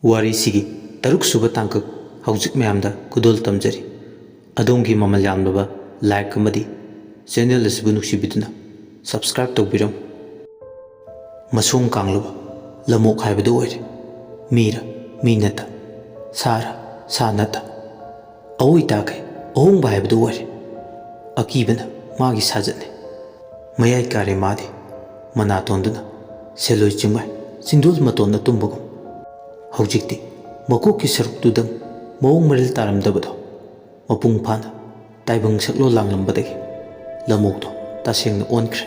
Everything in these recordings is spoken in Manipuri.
ꯋꯥꯔꯤꯁꯤꯒꯤ ꯇꯔꯨꯛꯁꯨꯕ ꯇꯥꯡꯀꯛ ꯍꯧꯖꯤꯛ ꯃꯌꯥꯝꯗ ꯈꯨꯗꯣꯜ ꯇꯝꯖꯔꯤ꯫ ꯑꯗꯣꯝꯒꯤ ꯃꯃꯜ ꯌꯥꯝꯂꯕ ꯂꯥꯏꯛ ꯑꯃꯗꯤ ꯆꯦꯅꯦꯜ ꯑꯁꯤꯕꯨ ꯅꯨꯡꯁꯤꯕꯤꯗꯨꯅ ꯁꯕꯁꯀ꯭ꯔꯥꯏꯕ ꯇꯧꯕꯤꯔꯝꯃꯨ꯫ ꯃꯁꯣꯡ ꯀꯥꯡꯂꯕ ꯂꯝꯑꯣꯛ ꯍꯥꯏꯕꯗꯨ ꯑꯣꯏꯔꯦ꯫ ꯃꯤꯔ ꯃꯤ ꯅꯠꯇ, ꯁꯥꯔ ꯁꯥ ꯅꯠꯇ, ꯑꯋꯣꯏ ꯇꯥꯈꯩ ꯑꯍꯣꯡꯕ ꯍꯥꯏꯕꯗꯨ ꯑꯣꯏꯔꯦ꯫ ꯑꯀꯤꯕꯅ ꯃꯥꯒꯤ ꯁꯥꯖꯠꯅꯤ꯫ ꯃꯌꯥꯏ ꯀꯥꯔꯦ ꯃꯥꯗꯤ ꯃꯅꯥꯇꯣꯟꯗꯨꯅ ꯁꯦꯂꯣꯏ ꯆꯤꯡꯃꯥꯏ ꯆꯤꯡꯗꯣꯜ ꯃꯇꯣꯟꯗ ꯇꯨꯝꯕꯒꯨꯝ꯫ ꯍꯧꯖꯤꯛꯇꯤ ꯃꯀꯣꯛꯀꯤ ꯁꯔꯨꯛꯇꯨꯗꯪ ꯃꯑꯣꯡ ꯃꯔꯤꯜ ꯇꯥꯔꯝꯗꯕꯗꯣ ꯃꯄꯨꯡ ꯐꯥꯅ ꯇꯥꯏꯕꯪ ꯁꯛꯂꯣꯟ ꯂꯥꯡꯂꯝꯕꯗꯒꯤ ꯂꯝꯑꯣꯛꯇꯣ ꯇꯁꯦꯡꯅ ꯑꯣꯟꯈ꯭ꯔꯦ꯫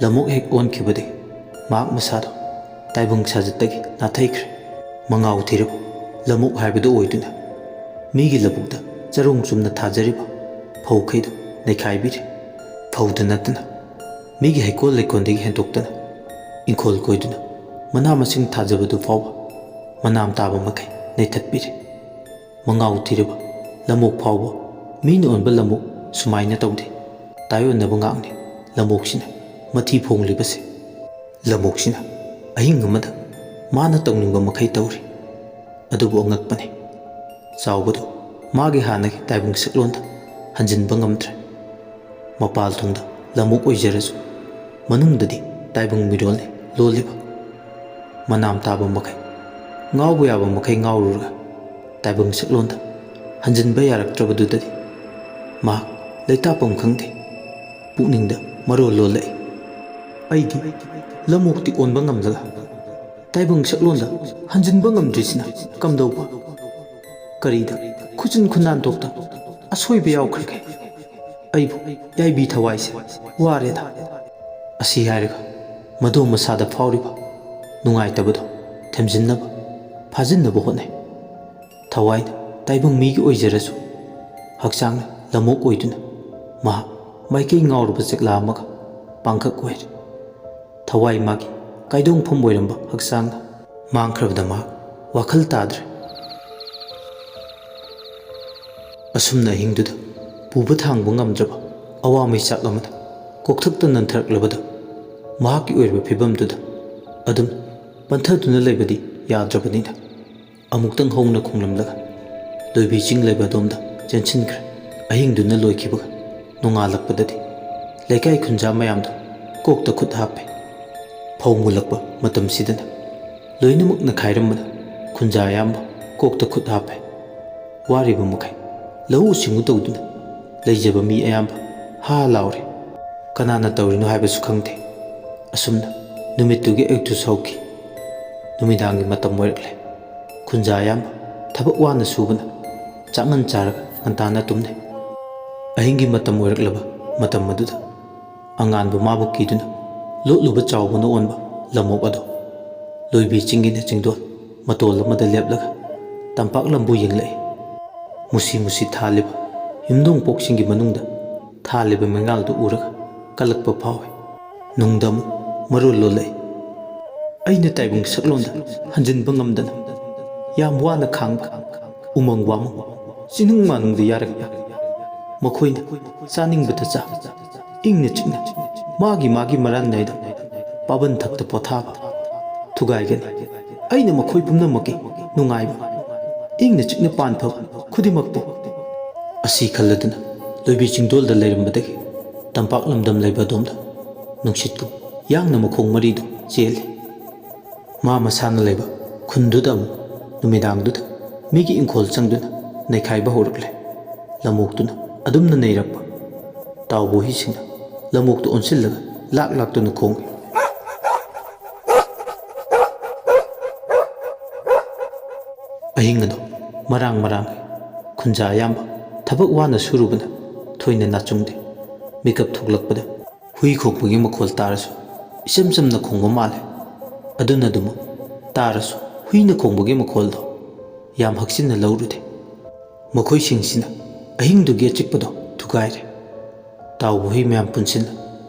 ꯂꯝꯑꯣꯛ ꯍꯦꯛ ꯑꯣꯟꯈꯤꯕꯗꯒꯤ ꯃꯍꯥꯛ ꯃꯁꯥꯗꯣ ꯇꯥꯏꯕꯪ ꯁꯥꯖꯠꯇꯒꯤ ꯅꯥꯊꯩꯈ꯭ꯔꯦ꯫ ꯃꯉꯥꯎ ꯊꯤꯔꯕ ꯂꯝꯑꯣꯛ ꯍꯥꯏꯕꯗꯨ ꯑꯣꯏꯗꯨꯅ ꯃꯤꯒꯤ ꯂꯧꯕꯨꯛꯇ ꯆꯔꯣꯡ ꯆꯨꯝꯅ ꯊꯥꯖꯔꯤꯕ ꯐꯧꯈꯩꯗꯣ ꯅꯩꯈꯥꯏꯕꯤꯔꯦ꯫ ꯐꯧꯗ ꯅꯠꯇꯅ ꯃꯤꯒꯤ ꯍꯩꯀꯣꯜ ꯂꯩꯀꯣꯜꯗꯒꯤ ꯍꯦꯟꯗꯣꯛꯇꯅ ꯏꯪꯈꯣꯜ ꯀꯣꯏꯗꯨꯅ ꯃꯅꯥ ꯃꯁꯤꯡ ꯊꯥꯖꯕꯗꯨ ꯐꯥꯎꯕ ꯃꯅꯥꯝ ꯇꯥꯕ ꯃꯈꯩ ꯅꯩꯊꯠꯄꯤꯔꯦ꯫ ꯃꯉꯥꯎ ꯊꯤꯔꯕ ꯂꯝꯑꯣꯛ ꯐꯥꯎꯕ ꯃꯤꯅ ꯑꯣꯟꯕ ꯂꯝꯑꯣꯛ ꯁꯨꯃꯥꯏꯅ ꯇꯧꯗꯦ꯫ ꯇꯥꯏꯑꯣꯟꯅꯕ ꯉꯥꯛꯅꯤ ꯂꯝꯑꯣꯛꯁꯤꯅ ꯃꯊꯤ ꯐꯣꯡꯂꯤꯕꯁꯦ꯫ ꯂꯝꯑꯣꯛꯁꯤꯅ ꯑꯍꯤꯡ ꯑꯃꯗ ꯃꯥꯅ ꯇꯧꯅꯤꯡꯕ ꯃꯈꯩ ꯇꯧꯔꯤ꯫ ꯑꯗꯨꯕꯨ ꯑꯉꯛꯄꯅꯤ, ꯆꯥꯎꯕꯗꯨ ꯃꯥꯒꯤ ꯍꯥꯟꯅꯒꯤ ꯇꯥꯏꯕꯪ ꯁꯛꯂꯣꯟꯗ ꯍꯟꯖꯤꯟꯕ ꯉꯝꯗ꯭ꯔꯦ꯫ ꯃꯄꯥꯜ ꯊꯣꯡꯗ ꯂꯝꯑꯣꯛ ꯑꯣꯏꯖꯔꯁꯨ ꯃꯅꯨꯡꯗꯗꯤ ꯇꯥꯏꯕꯪ ꯃꯤꯔꯣꯜꯅꯤ ꯂꯣꯜꯂꯤꯕ꯫ ꯃꯅꯥꯝ ꯇꯥꯕ ꯃꯈꯩ, ꯉꯥꯎꯕ ꯌꯥꯕ ꯃꯈꯩ ꯉꯥꯎꯔꯨꯔꯒ ꯇꯥꯏꯕꯪ ꯁꯛꯂꯣꯟꯗ ꯍꯟꯖꯤꯟꯕ ꯌꯥꯔꯛꯇ꯭ꯔꯕꯗꯨꯗꯗꯤ ꯃꯍꯥꯛ ꯂꯩꯇꯥꯐꯝ ꯈꯪꯗꯦ꯫ ꯄꯨꯛꯅꯤꯡꯗ ꯃꯔꯣꯜ ꯂꯣꯜꯂꯛꯏ꯫ ꯑꯩꯗꯤ ꯂꯝꯑꯣꯛꯇꯤ ꯑꯣꯟꯕ ꯉꯝꯂꯒ ꯇꯥꯏꯕꯪ ꯁꯛꯂꯣꯟꯗ ꯍꯟꯖꯤꯟꯕ ꯉꯝꯗ꯭ꯔꯤꯁꯤꯅ ꯀꯝꯗꯧꯕ? ꯀꯔꯤꯗ ꯈꯨꯆꯤꯟ ꯈꯨꯅꯥꯟꯊꯣꯛꯇ ꯑꯁꯣꯏꯕ ꯌꯥꯎꯈ꯭ꯔꯒꯦ? ꯑꯩꯕꯨ ꯌꯥꯏꯕꯤ ꯊꯋꯥꯏꯁꯦ ꯋꯥꯔꯦꯗ꯫ ꯑꯁꯤ ꯍꯥꯏꯔꯒ ꯃꯗꯣ ꯃꯁꯥꯗ ꯐꯥꯎꯔꯤꯕ ꯅꯨꯡꯉꯥꯏꯇꯕꯗꯣ ꯊꯦꯝꯖꯤꯟꯅꯕ ꯐꯥꯖꯤꯟꯅꯕ ꯍꯣꯠꯅꯩ꯫ ꯊꯋꯥꯏꯅ ꯇꯥꯏꯕꯪ ꯃꯤꯒꯤ ꯑꯣꯏꯖꯔꯁꯨ ꯍꯛꯆꯥꯡꯅ ꯂꯝꯑꯣꯛ ꯑꯣꯏꯗꯨꯅ ꯃꯍꯥꯛ ꯃꯥꯏꯀꯩ ꯉꯥꯎꯔꯕ ꯆꯦꯛꯂꯥ ꯑꯃꯒ ꯄꯥꯡꯈꯛ ꯑꯣꯏꯔꯦ꯫ ꯊꯋꯥꯏ ꯃꯥꯒꯤ ꯀꯥꯏꯗꯣꯡꯐꯝ ꯑꯣꯏꯔꯝꯕ ꯍꯛꯆꯥꯡꯅ ꯃꯥꯡꯈ꯭ꯔꯕꯗ ꯃꯍꯥꯛ ꯋꯥꯈꯜ ꯇꯥꯗ꯭ꯔꯦ꯫ ꯑꯁꯨꯝꯅ ꯑꯍꯤꯡꯗꯨꯗ ꯄꯨꯕ ꯊꯥꯡꯕ ꯉꯝꯗ꯭ꯔꯕ ꯑꯋꯥ ꯃꯩꯆꯥꯛ ꯑꯃꯅ ꯀꯣꯛꯊꯛꯇ ꯅꯟꯊꯔꯛꯂꯕꯗ ꯃꯍꯥꯛꯀꯤ ꯑꯣꯏꯔꯤꯕ ꯐꯤꯕꯝꯗꯨꯗ ꯑꯗꯨꯝ ꯄꯟꯊꯗꯨꯅ ꯂꯩꯕꯗꯤ ꯌꯥꯗ꯭ꯔꯕꯅꯤꯅ ꯑꯃꯨꯛꯇꯪ ꯍꯧꯅ ꯈꯣꯡꯂꯝꯂꯒ ꯂꯣꯏꯕꯤ ꯆꯤꯡ ꯂꯩꯕ ꯑꯗꯣꯝꯗ ꯆꯦꯟꯁꯤꯟꯈ꯭ꯔꯦ꯫ ꯑꯍꯤꯡꯗꯨꯅ ꯂꯣꯏꯈꯤꯕꯒ ꯅꯣꯡꯉꯥꯜꯂꯛꯄꯗꯗꯤ ꯂꯩꯀꯥꯏ ꯈꯨꯟꯖꯥ ꯃꯌꯥꯝꯗꯣ ꯀꯣꯛꯇ ꯈꯨꯠ ꯍꯥꯞꯄꯦ꯫ ꯐꯧ ꯃꯨꯜꯂꯛꯄ ꯃꯇꯝꯁꯤꯗꯅ ꯂꯣꯏꯅꯃꯛꯅ ꯈꯥꯏꯔꯝꯕꯅ ꯈꯨꯟꯖꯥ ꯑꯌꯥꯝꯕ ꯀꯣꯛꯇ ꯈꯨꯠ ꯍꯥꯞꯄꯦ꯫ ꯋꯥꯔꯤꯕ ꯃꯈꯩ ꯂꯧꯎ ꯁꯤꯡꯎ ꯇꯧꯗꯨꯅ ꯂꯩꯖꯕ ꯃꯤ ꯑꯌꯥꯝꯕ ꯍꯥ ꯂꯥꯎꯔꯦ꯫ ꯀꯅꯥꯅ ꯇꯧꯔꯤꯅꯣ ꯍꯥꯏꯕꯁꯨ ꯈꯪꯗꯦ꯫ ꯑꯁꯨꯝꯅ ꯅꯨꯃꯤꯠꯇꯨꯒꯤ ꯑꯌꯨꯛꯇꯨꯁꯨ ꯍꯧꯈꯤ꯫ ꯅꯨꯃꯤꯗꯥꯡꯒꯤ ꯃꯇꯝ ꯑꯣꯏꯔꯛꯂꯦ꯫ ꯈꯨꯟꯖꯥ ꯑꯌꯥꯝꯕ ꯊꯕꯛ ꯋꯥꯅ ꯁꯨꯕꯅ ꯆꯥꯛꯃꯟ ꯆꯥꯔꯒ ꯉꯟꯇꯥꯅ ꯇꯨꯝꯅꯩ꯫ ꯑꯍꯤꯡꯒꯤ ꯃꯇꯝ ꯑꯣꯏꯔꯛꯂꯕ ꯃꯇꯝ ꯑꯗꯨꯗ ꯑꯉꯥꯟꯕ ꯃꯥꯕꯨ ꯀꯤꯗꯨꯅ ꯂꯣꯠꯂꯨꯕ ꯆꯥꯎꯕꯅ ꯑꯣꯟꯕ ꯂꯝꯑꯣꯛ ꯑꯗꯣ ꯂꯣꯏꯕꯤ ꯆꯤꯡꯒꯤꯅ ꯆꯤꯡꯗꯣꯜ ꯃꯇꯣꯜ ꯑꯃꯗ ꯂꯦꯞꯂꯒ ꯇꯝꯄꯥꯛ ꯂꯝꯕꯨ ꯌꯦꯡꯂꯛꯏ꯫ ꯃꯨꯁꯤ ꯃꯨꯁꯤ ꯊꯥꯜꯂꯤꯕ ꯌꯨꯝꯊꯣꯡꯄꯣꯛꯁꯤꯡꯒꯤ ꯃꯅꯨꯡꯗ ꯊꯥꯜꯂꯤꯕ ꯃꯩꯉꯥꯜꯗꯨ ꯎꯔꯒ ꯀꯜꯂꯛꯄ ꯐꯥꯎꯏ꯫ ꯅꯨꯡꯗ ꯑꯃꯨꯛ ꯃꯔꯣꯜ ꯂꯣꯜꯂꯛꯏ꯫ ꯑꯩꯅ ꯇꯥꯏꯕꯪ ꯁꯛꯂꯣꯟꯗ ꯍꯟꯖꯤꯟꯕ ꯉꯝꯗꯅ ꯌꯥꯝ ꯋꯥꯅ ꯈꯥꯡꯕ ꯎꯃꯪ ꯋꯥꯃꯪ ꯆꯤꯅꯨꯡ ꯃꯥꯅꯨꯡꯗ ꯌꯥꯔꯛꯄ ꯃꯈꯣꯏꯅ ꯆꯥꯅꯤꯡꯕꯇ ꯆꯥ, ꯏꯪꯅ ꯆꯤꯛꯅ ꯃꯥꯒꯤ ꯃꯥꯒꯤ ꯃꯔꯥꯟꯅꯥꯏꯗ ꯄꯥꯕꯟꯊꯛꯇ ꯄꯣꯊꯥꯕ ꯊꯨꯒꯥꯏꯒꯅꯤ꯫ ꯑꯩꯅ ꯃꯈꯣꯏ ꯄꯨꯝꯅꯃꯛꯀꯤ ꯅꯨꯡꯉꯥꯏꯕ, ꯏꯪꯅ ꯆꯤꯛꯅ ꯄꯥꯟꯐꯕ ꯈꯨꯗꯤꯡꯃꯛꯄꯨ ꯑꯁꯤ ꯈꯜꯂꯗꯨꯅ ꯂꯣꯏꯕꯤ ꯆꯤꯡꯗꯣꯜꯗ ꯂꯩꯔꯝꯕꯗꯒꯤ ꯇꯝꯄꯥꯛ ꯂꯝꯗꯝ ꯂꯩꯕ ꯑꯗꯣꯝꯗ ꯅꯨꯡꯁꯤꯠꯀꯨꯝ ꯌꯥꯡꯅ ꯃꯈꯣꯡ ꯃꯔꯤꯗꯨ ꯆꯦꯜꯂꯤ꯫ ꯃꯥ ꯃꯁꯥꯅ ꯂꯩꯕ ꯈꯨꯟꯗꯨꯗ ꯑꯃꯨꯛ ꯅꯨꯃꯤꯗꯥꯡꯗꯨꯗ ꯃꯤꯒꯤ ꯏꯪꯈꯣꯜ ꯆꯪꯗꯨꯅ ꯅꯩꯈꯥꯏꯕ ꯍꯧꯔꯛꯂꯦ꯫ ꯂꯝꯑꯣꯛꯇꯨꯅ ꯑꯗꯨꯝꯅ ꯅꯩꯔꯛꯄ ꯇꯥꯎꯕꯣꯍꯤꯁꯤꯡꯅ ꯂꯝꯑꯣꯛꯇꯨ ꯑꯣꯟꯁꯤꯜꯂꯒ ꯂꯥꯛ ꯂꯥꯛꯇꯨꯅ ꯈꯣꯡꯏ꯫ ꯑꯍꯤꯡ ꯑꯗꯣ ꯃꯔꯥꯡ ꯃꯔꯥꯡꯉꯤ꯫ ꯈꯨꯟꯖꯥ ꯑꯌꯥꯝꯕ ꯊꯕꯛ ꯋꯥꯅ ꯁꯨꯔꯨꯕꯅ ꯊꯣꯏꯅ ꯅꯥꯆꯨꯡꯗꯦ꯫ ꯃꯤꯀꯞ ꯊꯣꯛꯂꯛꯄꯗ ꯍꯨꯏ ꯈꯣꯡꯕꯒꯤ ꯃꯈꯣꯜ ꯇꯥꯔꯁꯨ ꯏꯆꯝ ꯆꯝꯅ ꯈꯣꯡꯕ ꯃꯥꯜꯂꯦ꯫ ꯑꯗꯨꯅ ꯑꯗꯨꯃꯛ ꯇꯥꯔꯁꯨ ꯍꯨꯏꯅ ꯈꯣꯡꯕꯒꯤ ꯃꯈꯣꯜꯗꯣ ꯌꯥꯝ ꯍꯛꯆꯤꯟꯅ ꯂꯧꯔꯨꯗꯦ꯫ ꯃꯈꯣꯏꯁꯤꯡꯁꯤꯅ ꯑꯍꯤꯡꯗꯨꯒꯤ ꯑꯆꯤꯛꯄꯗꯣ ꯊꯨꯒꯥꯏꯔꯦ꯫ ꯇꯥꯎꯕ ꯍꯨꯏ ꯃꯌꯥꯝ ꯄꯨꯟꯁꯤꯟꯅ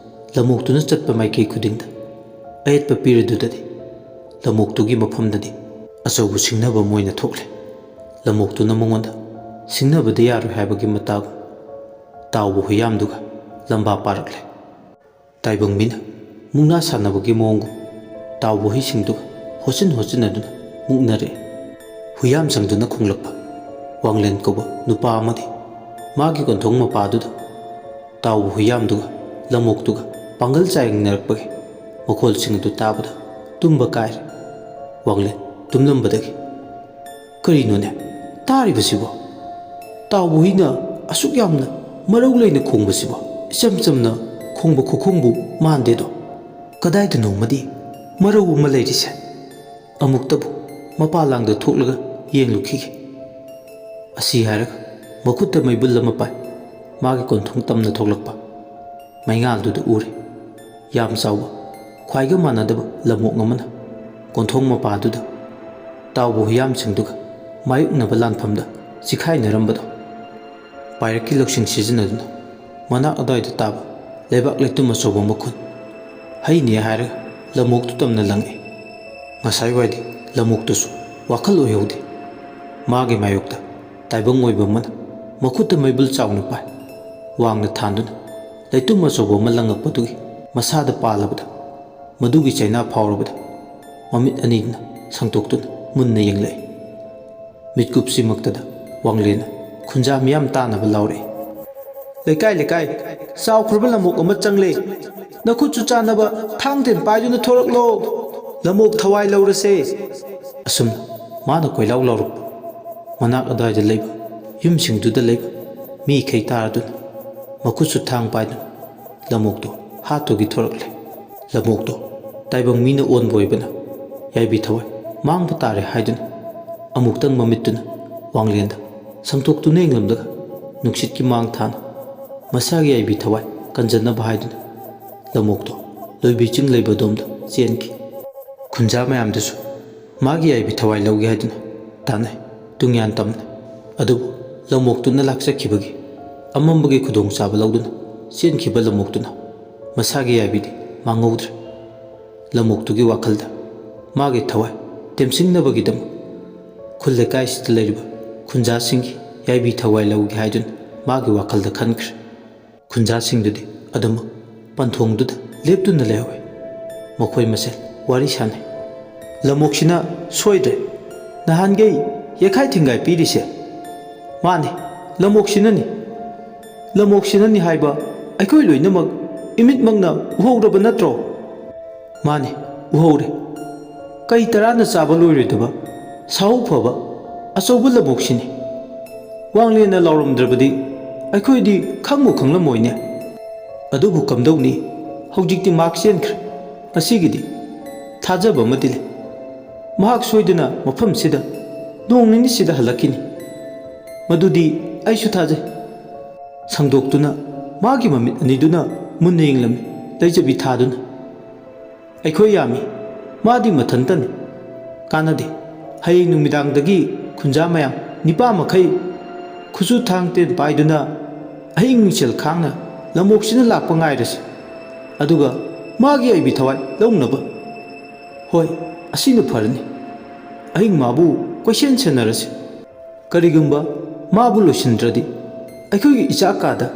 ꯂꯝꯑꯣꯛꯇꯨꯅ ꯆꯠꯄ ꯃꯥꯏꯀꯩ ꯈꯨꯗꯤꯡꯗ ꯑꯌꯦꯠꯄ ꯄꯤꯔꯗꯨꯗꯗꯤ ꯂꯝꯑꯣꯛꯇꯨꯒꯤ ꯃꯐꯝꯗꯗꯤ ꯑꯆꯧꯕ ꯁꯤꯡꯅꯕ ꯑꯃ ꯑꯣꯏꯅ ꯊꯣꯛꯂꯦ꯫ ꯂꯝꯑꯣꯛꯇꯨꯅ ꯃꯉꯣꯟꯗ ꯁꯤꯡꯅꯕꯗ ꯌꯥꯔꯣꯏ ꯍꯥꯏꯕꯒꯤ ꯃꯇꯥꯒꯨꯝ ꯇꯥꯎꯕ ꯍꯨꯏꯌꯥꯝꯗꯨꯒ ꯂꯝꯕꯥ ꯄꯥꯔꯛꯂꯦ꯫ ꯇꯥꯏꯕꯪ ꯃꯤꯅ ꯃꯨꯛꯅꯥ ꯁꯥꯟꯅꯕꯒꯤ ꯃꯑꯣꯡꯒꯨꯝ ꯇꯥꯎꯕ ꯍꯨꯏꯁꯤꯡꯗꯨꯒ ꯍꯣꯠꯆꯤꯟꯅꯗꯨꯅ ꯃꯨꯛꯅꯔꯛꯑꯦ꯫ ꯍꯨꯏꯌꯥꯝꯁꯪꯗꯨꯅ ꯈꯣꯡꯂꯛꯄ ꯋꯥꯡꯂꯦꯟ ꯀꯧꯕ ꯅꯨꯄꯥ ꯑꯃꯗꯤ ꯃꯥꯒꯤ ꯀꯣꯟꯊꯣꯡ ꯃꯄꯥꯗꯨꯗ ꯇꯥꯎꯕ ꯍꯨꯏꯌꯥꯝꯗꯨꯒ ꯂꯝꯑꯣꯛꯇꯨꯒ ꯄꯥꯡꯒꯜ ꯆꯥꯌꯦꯡꯅꯔꯛꯄꯒꯤ ꯃꯈꯣꯜꯁꯤꯡ ꯑꯗꯨ ꯇꯥꯕꯗ ꯇꯨꯝꯕ ꯀꯥꯏꯔꯦ꯫ ꯋꯥꯡꯂꯦꯟ ꯇꯨꯝꯂꯝꯕꯗꯒꯤ ꯀꯔꯤꯅꯣꯅꯦ ꯇꯥꯔꯤꯕꯁꯤꯕꯣ? ꯇꯥꯎꯕ ꯍꯨꯏꯅ ꯑꯁꯨꯛ ꯌꯥꯝꯅ ꯃꯔꯧ ꯂꯩꯅ ꯈꯣꯡꯕꯁꯤꯕꯣ ꯏꯆꯝ ꯆꯝꯅ ꯈꯣꯡꯕ ꯈꯨꯈꯣꯡꯕꯨ ꯃꯥꯟꯗꯦꯗꯣ꯫ ꯀꯗꯥꯏꯗꯅꯣꯃꯗꯤ ꯃꯔꯧ ꯑꯃ ꯂꯩꯔꯤꯁꯦ꯫ ꯑꯃꯨꯛꯇꯕꯨ ꯃꯄꯥꯟꯂꯥꯡꯗ ꯊꯣꯛꯂꯒ ꯌꯦꯡꯂꯨꯈꯤꯒꯦ꯫ ꯑꯁꯤ ꯍꯥꯏꯔꯒ ꯃꯈꯨꯠꯇ ꯃꯩꯕꯨꯜ ꯑꯃ ꯄꯥꯏ ꯃꯥꯒꯤ ꯀꯣꯟꯊꯣꯡ ꯇꯝꯅ ꯊꯣꯛꯂꯛꯄ ꯃꯩꯉꯥꯜꯗꯨꯗ ꯎꯔꯦ꯫ ꯌꯥꯝ ꯆꯥꯎꯕ ꯈ꯭ꯋꯥꯏꯒ ꯃꯥꯟꯅꯗꯕ ꯂꯝꯑꯣꯛ ꯑꯃꯅ ꯀꯣꯟꯊꯣꯡ ꯃꯄꯥꯗꯨꯗ ꯇꯥꯎꯕ ꯍꯨꯏꯌꯥꯝꯁꯤꯡꯗꯨꯒ ꯃꯥꯌꯣꯛꯅꯕ ꯂꯥꯟꯐꯝꯗ ꯆꯤꯈꯥꯏꯅꯔꯝꯕꯗꯣ꯫ ꯄꯥꯏꯔꯛꯀꯤ ꯂꯧꯁꯤꯡ ꯁꯤꯖꯤꯟꯅꯗꯨꯅ ꯃꯅꯥꯛ ꯑꯗꯨꯋꯥꯏꯗ ꯇꯥꯕ ꯂꯩꯕꯥꯛ ꯂꯩꯇꯨꯝ ꯑꯆꯧꯕ ꯃꯈꯨꯟ ꯍꯩꯅꯦ ꯍꯥꯏꯔꯒ ꯂꯝꯑꯣꯛꯇꯨ ꯇꯝꯅ ꯂꯪꯉꯦ꯫ ꯉꯁꯥꯏꯋꯥꯏꯗꯤ ꯂꯝꯑꯣꯛꯇꯨꯁꯨ ꯋꯥꯈꯜ ꯑꯣꯏꯍꯧꯗꯦ꯫ ꯃꯥꯒꯤ ꯃꯥꯌꯣꯛꯇ ꯇꯥꯏꯕꯪ ꯑꯣꯏꯕ ꯑꯃꯅ ꯃꯈꯨꯠꯇ ꯃꯩꯕꯨꯜ ꯆꯥꯎꯅ ꯄꯥꯏ ꯋꯥꯡꯅ ꯊꯥꯟꯗꯨꯅ ꯂꯩꯇꯨꯝ ꯑꯆꯧꯕ ꯑꯃ ꯂꯪꯉꯛꯄꯗꯨꯒꯤ ꯃꯁꯥꯗ ꯄꯥꯜꯂꯕꯗ ꯃꯗꯨꯒꯤ ꯆꯩꯅꯥ ꯐꯥꯎꯔꯕꯗ ꯃꯃꯤꯠ ꯑꯅꯤꯗꯨꯅ ꯁꯪꯇꯣꯛꯇꯨꯅ ꯃꯨꯟꯅ ꯌꯦꯡꯂꯛꯏ꯫ ꯃꯤꯠꯀꯨꯞꯁꯤꯃꯛꯇꯗ ꯋꯥꯡꯂꯦꯟꯅ ꯈꯨꯟꯖꯥ ꯃꯤꯌꯥꯝ ꯇꯥꯅꯕ ꯂꯥꯎꯔꯛꯏ꯫ ꯂꯩꯀꯥꯏ ꯂꯩꯀꯥꯏ ꯆꯥꯎꯈ꯭ꯔꯕ ꯂꯝꯑꯣꯛ ꯑꯃ ꯆꯪꯂꯦ꯫ ꯅꯈꯨꯠꯁꯨ ꯆꯥꯅꯕ ꯊꯥꯡ ꯇꯦꯟ ꯄꯥꯏꯗꯨꯅ ꯊꯣꯔꯛꯂꯣ꯫ ꯂꯝꯑꯣꯛ ꯊꯋꯥꯏ ꯂꯧꯔꯁꯦ꯫ ꯑꯁꯨꯝꯅ ꯃꯥꯅ ꯀꯣꯏꯂꯥꯎ ꯂꯥꯎꯔꯛꯄ ꯃꯅꯥꯛ ꯑꯗꯨꯋꯥꯏꯗ ꯂꯩꯕ ꯌꯨꯝꯁꯤꯡꯗꯨꯗ ꯂꯩꯕ ꯃꯤꯈꯩ ꯇꯥꯔꯗꯨꯅ ꯃꯈꯨꯠꯁꯨ ꯊꯥꯡ ꯄꯥꯏꯗꯨꯅ ꯂꯝꯑꯣꯛꯇꯣ ꯍꯥꯠꯇꯨꯒꯤ ꯊꯣꯔꯛꯂꯦ꯫ ꯂꯝꯑꯣꯛꯇꯣ ꯇꯥꯏꯕꯪ ꯃꯤꯅ ꯑꯣꯟꯕ ꯑꯣꯏꯕꯅ ꯌꯥꯏꯕꯤ ꯊꯋꯥꯏ ꯃꯥꯡꯕ ꯇꯥꯔꯦ ꯍꯥꯏꯗꯨꯅ ꯑꯃꯨꯛꯇꯪ ꯃꯃꯤꯠꯇꯨꯅ ꯋꯥꯡꯂꯦꯟꯗ ꯁꯪꯇꯣꯛꯇꯨꯅ ꯌꯦꯡꯂꯝꯂꯒ ꯅꯨꯡꯁꯤꯠꯀꯤ ꯃꯥꯡ ꯊꯥꯅ ꯃꯁꯥꯒꯤ ꯌꯥꯏꯕꯤ ꯊꯋꯥꯏ ꯀꯟꯖꯟꯅꯕ ꯍꯥꯏꯗꯨꯅ ꯂꯝꯑꯣꯛꯇꯣ ꯂꯣꯏꯕꯤ ꯆꯤꯡ ꯂꯩꯕ ꯑꯗꯣꯝꯗ ꯆꯦꯟꯈꯤ꯫ ꯈꯨꯟꯖꯥ ꯃꯌꯥꯝꯗꯨꯁꯨ ꯃꯥꯒꯤ ꯌꯥꯏꯕꯤ ꯊꯋꯥꯏ ꯂꯧꯒꯦ ꯍꯥꯏꯗꯨꯅ ꯇꯥꯟꯅꯩ ꯇꯨꯡꯌꯥꯟ ꯇꯝꯅ꯫ ꯑꯗꯨꯕꯨ ꯂꯝꯑꯣꯛꯇꯨꯅ ꯂꯥꯛꯆꯈꯤꯕꯒꯤ ꯑꯃꯝꯕꯒꯤ ꯈꯨꯗꯣꯡꯆꯥꯕ ꯂꯧꯗꯨꯅ ꯆꯦꯟꯈꯤꯕ ꯂꯝꯑꯣꯛꯇꯨꯅ ꯃꯁꯥꯒꯤ ꯌꯥꯏꯕꯤꯗꯤ ꯃꯥꯡꯍꯧꯗ꯭ꯔꯦ꯫ ꯂꯝꯑꯣꯛꯇꯨꯒꯤ ꯋꯥꯈꯜꯗ ꯃꯥꯒꯤ ꯊꯋꯥꯏ ꯇꯦꯝꯁꯤꯡꯅꯕꯒꯤꯗꯃꯛ ꯈꯨꯜ ꯂꯩꯀꯥꯏꯁꯤꯗ ꯂꯩꯔꯤꯕ ꯈꯨꯟꯖꯥꯁꯤꯡꯒꯤ ꯌꯥꯏꯕꯤ ꯊꯋꯥꯏ ꯂꯧꯒꯦ ꯍꯥꯏꯗꯨꯅ ꯃꯥꯒꯤ ꯋꯥꯈꯜꯗ ꯈꯟꯈ꯭ꯔꯦ꯫ ꯈꯨꯟꯖꯥꯁꯤꯡꯗꯨꯗꯤ ꯑꯗꯨꯃꯛ ꯄꯟꯊꯣꯡꯗꯨꯗ ꯂꯦꯞꯇꯨꯅ ꯂꯩꯍꯧꯏ꯫ ꯃꯈꯣꯏ ꯃꯁꯦꯜ ꯋꯥꯔꯤ ꯁꯥꯟꯅꯩ꯫ ꯂꯝꯑꯣꯛꯁꯤꯅ ꯁꯣꯏꯗ꯭ꯔꯦ ꯅꯍꯥꯟꯈꯩ ꯌꯦꯈꯥꯏ ꯊꯤꯡꯒꯥꯏ ꯄꯤꯔꯤꯁꯦ꯫ ꯃꯥꯅꯤ ꯂꯝꯑꯣꯛꯁꯤꯅꯅꯤ꯫ ꯂꯝꯑꯣꯛꯁꯤꯅꯅꯤ ꯍꯥꯏꯕ ꯑꯩꯈꯣꯏ ꯂꯣꯏꯅꯃꯛ ꯏꯃꯤꯠꯃꯛꯅ ꯎꯍꯧꯔꯕ ꯅꯠꯇ꯭ꯔꯣ? ꯃꯥꯅꯤ ꯎꯍꯧꯔꯦ꯫ ꯀꯩ ꯇꯔꯥꯅ ꯆꯥꯕ ꯂꯣꯏꯔꯣꯏꯗꯕ ꯁꯥꯍꯧ ꯐꯕ ꯑꯆꯧꯕ ꯂꯝꯑꯣꯛꯁꯤꯅꯤ꯫ ꯋꯥꯡꯂꯦꯟꯅ ꯂꯥꯎꯔꯝꯗ꯭ꯔꯕꯗꯤ ꯑꯩꯈꯣꯏꯗꯤ ꯈꯪꯕꯨ ꯈꯪꯂꯝꯃꯣꯏꯅꯦ꯫ ꯑꯗꯨꯕꯨ ꯀꯝꯗꯧꯅꯤ ꯍꯧꯖꯤꯛꯇꯤ ꯃꯍꯥꯛ ꯆꯦꯟꯈ꯭ꯔꯦ꯫ ꯉꯁꯤꯒꯤꯗꯤ ꯊꯥꯖꯕ ꯑꯃꯗꯤ ꯂꯩ꯫ ꯃꯍꯥꯛ ꯁꯣꯏꯗꯅ ꯃꯐꯝꯁꯤꯗ ꯅꯣꯡ ꯅꯤꯅꯤꯁꯤꯗ ꯍꯜꯂꯛꯈꯤꯅꯤ꯫ ꯃꯗꯨꯗꯤ ꯑꯩꯁꯨ ꯊꯥꯖꯩ꯫ ꯁꯪꯗꯣꯛꯇꯨꯅ ꯃꯥꯒꯤ ꯃꯃꯤꯠ ꯑꯅꯤꯗꯨꯅ ꯃꯨꯟꯅ ꯌꯦꯡꯂꯝꯃꯤ ꯂꯩꯖꯕꯤ ꯊꯥꯗꯨꯅ꯫ ꯑꯩꯈꯣꯏ ꯌꯥꯝꯃꯤ ꯃꯥꯗꯤ ꯃꯊꯟꯇꯅꯤ꯫ ꯀꯥꯟꯅꯗꯦ ꯍꯌꯦꯡ ꯅꯨꯃꯤꯗꯥꯡꯗꯒꯤ ꯈꯨꯟꯖꯥ ꯃꯌꯥꯝ ꯅꯤꯄꯥ ꯃꯈꯩ ꯈꯨꯠꯁꯨ ꯊꯥꯡ ꯇꯦꯟ ꯄꯥꯏꯗꯨꯅ ꯑꯍꯤꯡ ꯃꯤꯡꯁꯦꯜ ꯈꯥꯡꯅ ꯂꯝꯑꯣꯛꯁꯤꯅ ꯂꯥꯛꯄ ꯉꯥꯏꯔꯁꯤ꯫ ꯑꯗꯨꯒ ꯃꯥꯒꯤ ꯌꯥꯏꯕꯤ ꯊꯋꯥꯏ ꯂꯧꯅꯕ꯫ ꯍꯣꯏ ꯑꯁꯤꯅ ꯐꯔꯅꯤ꯫ ꯑꯍꯤꯡ ꯃꯥꯕꯨ ꯀꯣꯏꯁꯦꯟ ꯁꯦꯟꯅꯔꯁꯤ꯫ ꯀꯔꯤꯒꯨꯝꯕ ꯃꯥꯕꯨ ꯂꯣꯏꯁꯤꯟꯗ꯭ꯔꯗꯤ ꯑꯩꯈꯣꯏꯒꯤ ꯏꯆꯥ ꯀꯥꯗ